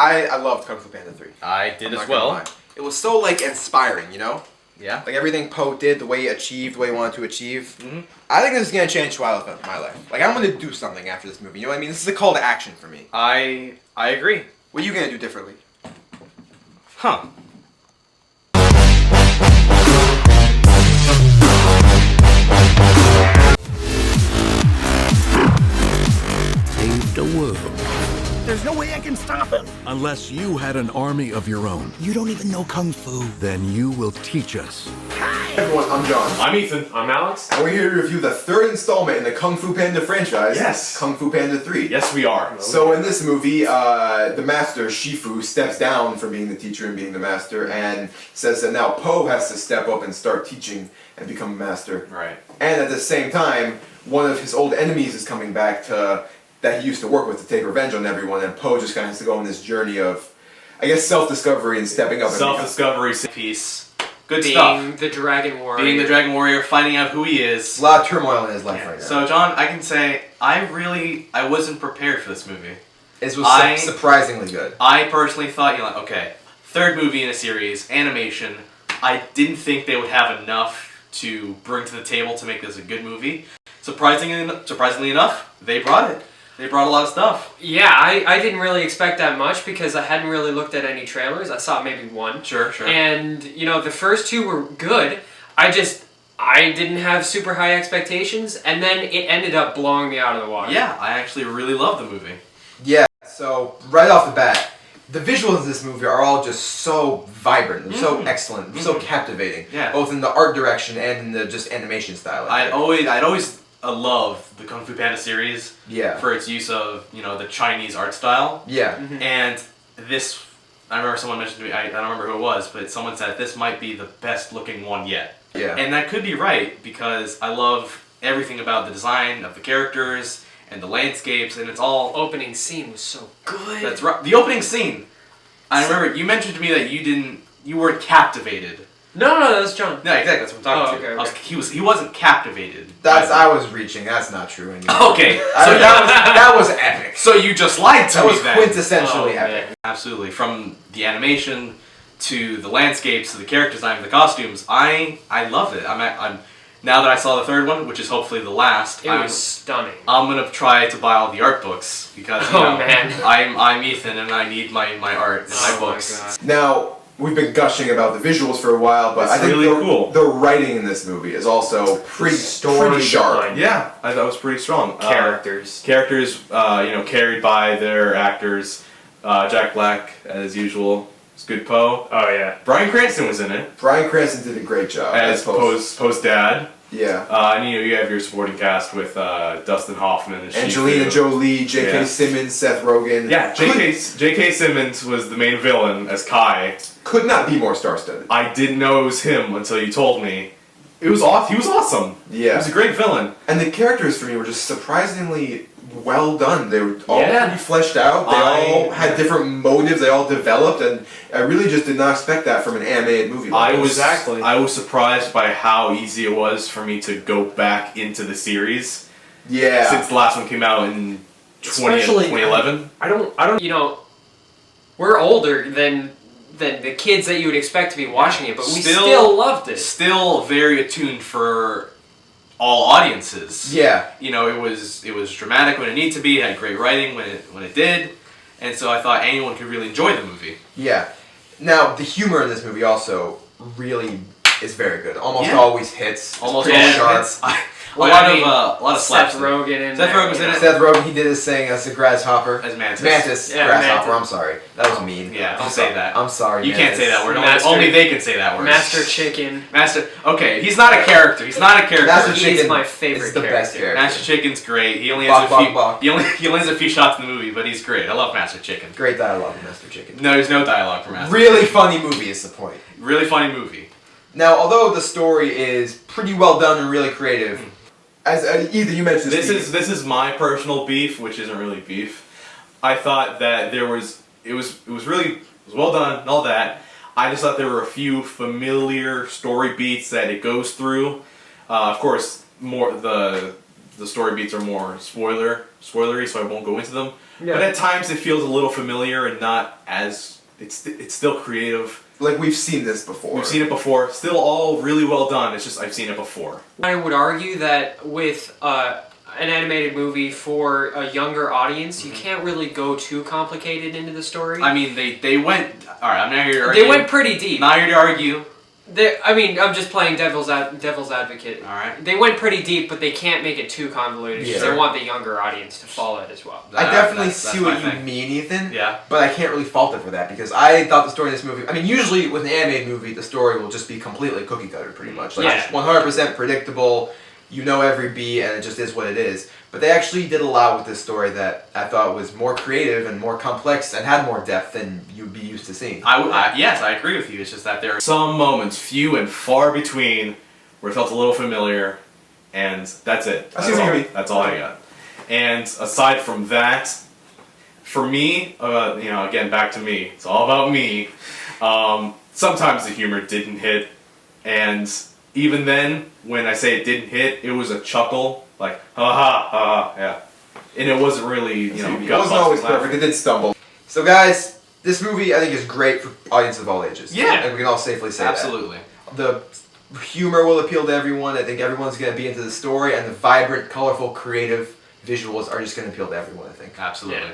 I loved Kung Fu Panda 3. I did I'm as not gonna well. lie. It was so like inspiring, you know? Yeah. Like everything Poe did, the way he achieved, the way he wanted to achieve. Mm-hmm. I think this is gonna change my life. Like I'm gonna do something after this movie. You know what I mean? This is a call to action for me. I agree. What are you gonna do differently? Huh. Save the world. There's no way I can stop him. Unless you had an army of your own, You don't even know Kung Fu. then you will teach us. Hey everyone, I'm John. I'm Ethan. I'm Alex. And we're here to review the third installment in the Kung Fu Panda franchise. Yes. Kung Fu Panda 3. Yes, we are. So in this movie, the master, Shifu, steps down from being the teacher and being the master and says that now Poe has to step up and start teaching and become a master. Right. And at the same time, one of his old enemies is coming back that he used to work with to take revenge on everyone, and Poe just kind of has to go on this journey of, I guess, self-discovery and stepping up. Self-discovery piece. Good Being stuff. the Dragon Warrior. Being the Dragon Warrior, finding out who he is. A lot of turmoil in his life right now. So, John, I can say I wasn't prepared for this movie. It was surprisingly good. I personally thought, okay, third movie in a series, animation. I didn't think they would have enough to bring to the table to make this a good movie. Surprisingly enough, they brought it. They brought a lot of stuff. Yeah, I didn't really expect that much because I hadn't really looked at any trailers. I saw maybe one. Sure. And, the first two were good. I didn't have super high expectations, and then it ended up blowing me out of the water. Yeah, I actually really love the movie. Yeah, so right off the bat, the visuals of this movie are all just so vibrant, so excellent, so captivating. Yeah. Both in the art direction and in the just animation style. I'd always loved the Kung Fu Panda series. Yeah. For its use of the Chinese art style. Yeah. And this, I remember someone mentioned to me. I don't remember who it was, but someone said this might be the best looking one yet. Yeah. And that could be right because I love everything about the design of the characters and the landscapes, and it's all. Opening scene was so good. That's right. The opening scene. I remember you mentioned to me that you weren't captivated. No, that's John. No, exactly. That's what I'm talking okay, to. okay. He wasn't captivated. I was reaching. That's not true anymore. Okay. So that was epic. So you just lied to That me was then. quintessentially epic. man. Absolutely. From the animation to the landscapes to the character design to the costumes, I loved it. I'm now that I saw the third one, which is hopefully the last. It was stunning. I'm gonna try to buy all the art books because man. I'm Ethan and I need my art and my books. My God. Now, we've been gushing about the visuals for a while, but It's I think really cool. the writing in this movie is also pretty sharp. Yeah, I thought it was pretty strong. Characters. Characters, carried by their actors. Jack Black, as usual, is good Poe. Oh yeah. Bryan Cranston was in it Bryan Cranston did a great job as Poe's dad. Yeah. And you have your supporting cast with Dustin Hoffman and Angelina Shifu. Jolie, J.K. Yeah. Simmons, Seth Rogen. Yeah, J.K. Simmons was the main villain as Kai. Could not be more star-studded. I didn't know it was him until you told me. It was awesome. He was awesome. Yeah. He was a great villain. And the characters for me were just surprisingly well done. They were all Yeah. pretty fleshed out. They all had different motives. They all developed, and I really just did not expect that from an animated movie. Like this. I was surprised by how easy it was for me to go back into the series. Yeah. Since the last one came out in Especially- 2011. I don't. We're older than the kids that you would expect to be watching it, but we still loved it. Still very attuned for all audiences. Yeah. It was dramatic when it needed to be. It had great writing when it did, and so I thought anyone could really enjoy the movie. Yeah. Now, the humor in this movie also really is very good. Almost always hits. It's Almost pretty all sharp. hits. A lot of slaps. Seth Rogen in Seth there, Rogen was in it. Seth Rogen, he did his thing as a grasshopper. As Mantis. Yeah, Grasshopper, Mantis. I'm sorry. That was mean. Yeah, don't I'm say so- that. I'm sorry, You can't Mantis. say that word. Master- Only they can say that word. Master Chicken. Okay, he's not a character. He's not a character. Master He's Chicken my favorite is the character. best character. Master Chicken's great. He only Bok, has a few. bok, bok. He only has a few shots in the movie, but he's great. I love Master Chicken. Great dialogue in Master Chicken. No, there's no dialogue for Master. Really funny movie is the point. Really funny movie. Now, although the story is pretty well done and really creative, as either you mentioned This is my personal beef, which isn't really beef. I thought that it was well done and all that. I just thought there were a few familiar story beats that it goes through. Of course, more the the story beats are more spoilery, so I won't go into them. Yeah. But at times it feels a little familiar and not as it's still creative. Like we've seen this before. We've seen it before. Still all really well done. It's just I've seen it before. I would argue that with an animated movie for a younger audience, you can't really go too complicated into the story. I mean, they went. All right, I'm not here to argue. They went pretty deep. Not here to argue. I'm just playing devil's advocate. All right. They went pretty deep, but they can't make it too convoluted because Yeah. they want the younger audience to follow it as well. I definitely That's see my what you thing. mean, Ethan. Yeah. But I can't really fault it for that because I thought the story in this movie. I mean, usually with an animated movie, the story will just be completely cookie cutter, pretty much. Like Yeah. it's 100% predictable. You know every beat, and it just is what it is. But they actually did a lot with this story that I thought was more creative and more complex and had more depth than you'd be used to seeing. Yes, I agree with you. It's just that there are some moments, few and far between, where it felt a little familiar, and that's it. I see what you mean. That's all I got. And aside from that, for me, again, back to me. It's all about me. Sometimes the humor didn't hit, and even then, when I say it didn't hit, it was a chuckle, like ha ha ha, yeah. And it wasn't really, It wasn't always perfect. It did stumble. So, guys, this movie I think is great for audiences of all ages. Yeah. And we can all safely say Absolutely. that. The humor will appeal to everyone. I think everyone's going to be into the story, and the vibrant, colorful, creative visuals are just going to appeal to everyone, I think. Absolutely. Yeah.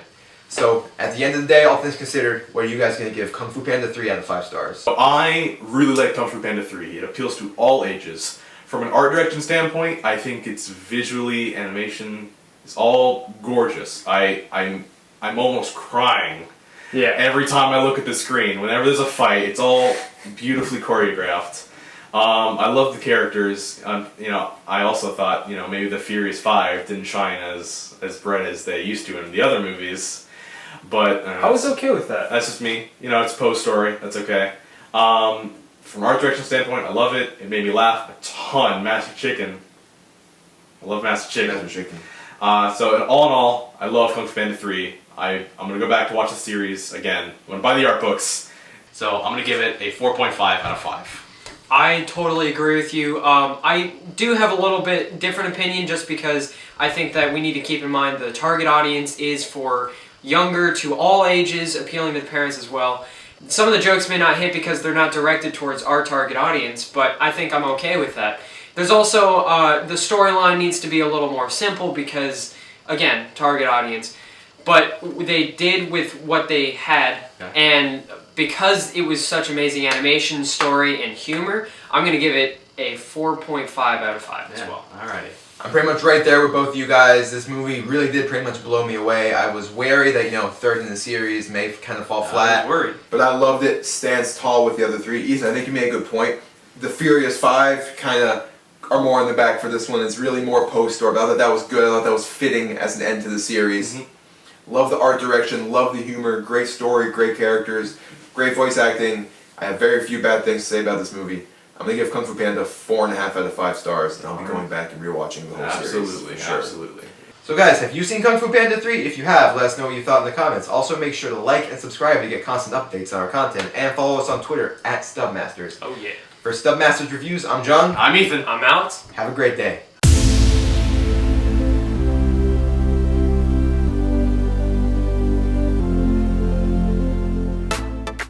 So, at the end of the day, all things considered, what are you guys going to give Kung Fu Panda 3 out of 5 stars? So I really like Kung Fu Panda 3. It appeals to all ages. From an art direction standpoint, I think it's visually, animation, it's all gorgeous. I'm almost crying Yeah. every time I look at the screen. Whenever there's a fight, it's all beautifully choreographed. I love the characters. I also thought, maybe the Furious Five didn't shine as bright as they used to in the other movies. But I was okay with that. that's just me. It's Poe's story. That's okay. From art direction standpoint, I love it. It made me laugh a ton. Master Chicken. I love Master Chicken. Master Chicken. So all in all, I love Kung Fu Panda 3. I'm gonna go back to watch the series again. I'm gonna buy the art books. So I'm gonna give it a 4.5 out of 5. I totally agree with you. I do have a little bit different opinion just because I think that we need to keep in mind the target audience is for younger to all ages, appealing to the parents as well. Some of the jokes may not hit because they're not directed towards our target audience, but I think I'm okay with that. There's also, the storyline needs to be a little more simple because, again, target audience. But they did with what they had, and because it was such amazing animation, story, and humor, I'm going to give it a 4.5 out of 5 as well. Alrighty. I'm pretty much right there with both of you guys. This movie really did pretty much blow me away. I was wary that, third in the series may kind of fall I flat. was worried. But I loved it. Stands tall with the other three. Ethan, I think you made a good point. The Furious Five kind of are more in the back for this one. It's really more post-story. But I thought that was good. I thought that was fitting as an end to the series. Love the art direction. Love the humor. Great story. Great characters. Great voice acting. I have very few bad things to say about this movie. I'm going to give Kung Fu Panda 4.5 out of 5 stars. And I'll be going back and rewatching the whole series. Absolutely, Sure. absolutely. So guys, have you seen Kung Fu Panda 3? If you have, let us know what you thought in the comments. Also make sure to like and subscribe to get constant updates on our content. And follow us on Twitter @StubMasters. Oh yeah. For StubMasters Reviews, I'm John. I'm Ethan. I'm out. Have a great day.